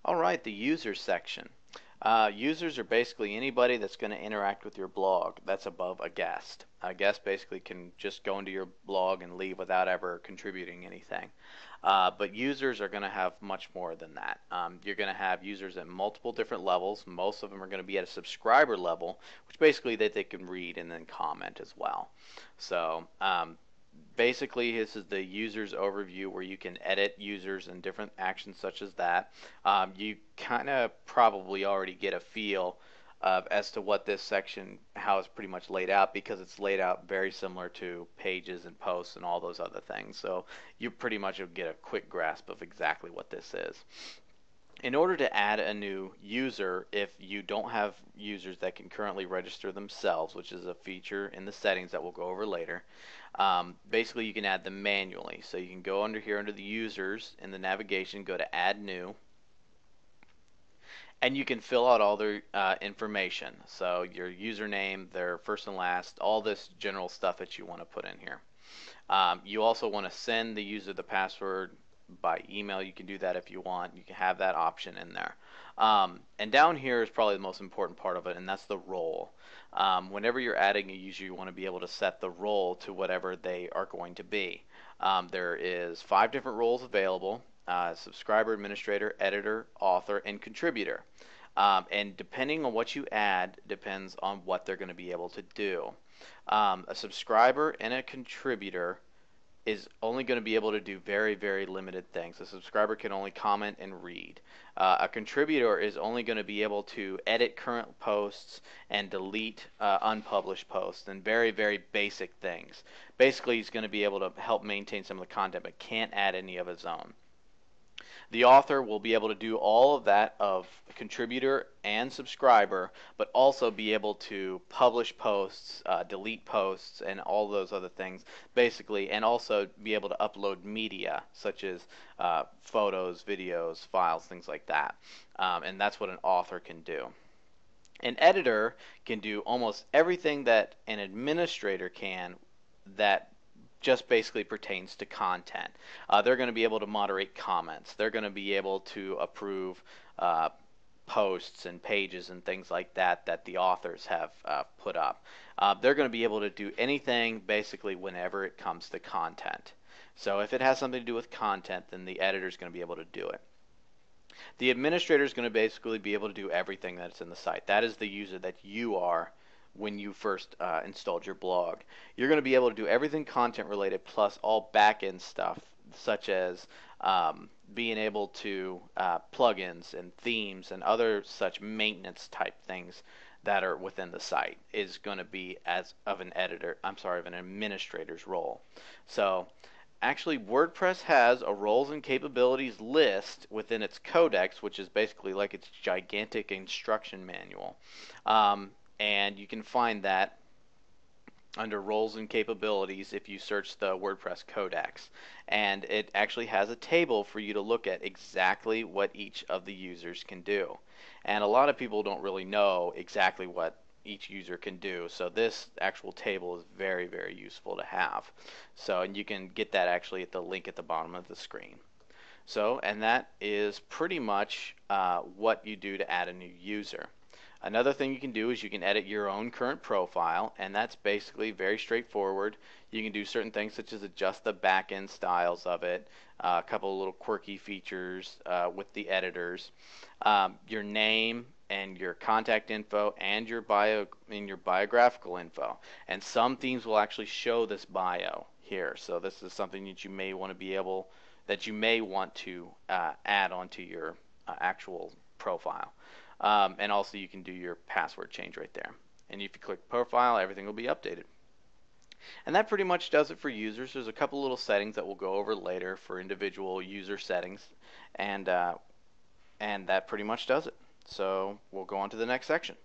All right, the users section. Users are basically anybody that's going to interact with your blog that's above a guest. A guest basically can just go into your blog and leave without ever contributing anything. But users are going to have much more than that. You're going to have users at multiple different levels. Most of them are going to be at a subscriber level, which basically that they can read and then comment as well. So basically, this is the users overview where you can edit users and different actions such as that. You kind of probably already get a feel as to what this section, how it's pretty much laid out, because it's laid out very similar to pages and posts and all those other things. So you pretty much will get a quick grasp of exactly what this is. In order to add a new user, if you don't have users that can currently register themselves, which is a feature in the settings that we'll go over later, basically you can add them manually. So you can go under here under the users in the navigation, go to add new, and you can fill out all their information. So your username, their first and last, all this general stuff that you want to put in here. You also want to send the user the password by email. You can do that if you want. You can have that option in there. And down here is probably the most important part of it, and that's the role. Whenever you're adding a user, you want to be able to set the role to whatever they are going to be. There is 5 different roles available: subscriber, administrator, editor, author, and contributor. And depending on what you add depends on what they're going to be able to do. A subscriber and a contributor is only going to be able to do very, very limited things. A subscriber can only comment and read. A contributor is only going to be able to edit current posts and delete unpublished posts and very, very basic things. Basically, he's going to be able to help maintain some of the content but can't add any of his own. The author will be able to do all of that of contributor and subscriber, but also be able to publish posts, delete posts, and all those other things, basically, and also be able to upload media, such as photos, videos, files, things like that. And that's what an author can do. An editor can do almost everything that an administrator can that just basically pertains to content. They're going to be able to moderate comments. They're going to be able to approve posts and pages and things like that that the authors have put up. They're going to be able to do anything basically whenever it comes to content. So if it has something to do with content, then the editor is going to be able to do it. The administrator is going to basically be able to do everything that's in the site. That is the user that you are when you first installed your blog. You're going to be able to do everything content related plus all back-end stuff, such as being able to plugins and themes and other such maintenance type things that are within the site is going to be as of an administrator's role. So actually, WordPress has a roles and capabilities list within its codex, which is basically like its gigantic instruction manual. And you can find that under roles and capabilities if you search the WordPress codex. And it actually has a table for you to look at exactly what each of the users can do. And a lot of people don't really know exactly what each user can do. So this actual table is very, very useful to have. So, and you can get that actually at the link at the bottom of the screen. So, and that is pretty much what you do to add a new user. Another thing you can do is you can edit your own current profile, and that's basically very straightforward. You can do certain things such as adjust the back-end styles of it, a couple of little quirky features with the editors, your name and your contact info and your biographical info. And some themes will actually show this bio here. So this is something that you may want to add onto your actual profile. And also you can do your password change right there. And if you click profile, everything will be updated. And that pretty much does it for users. There's a couple little settings that we'll go over later for individual user settings, and that pretty much does it. So we'll go on to the next section.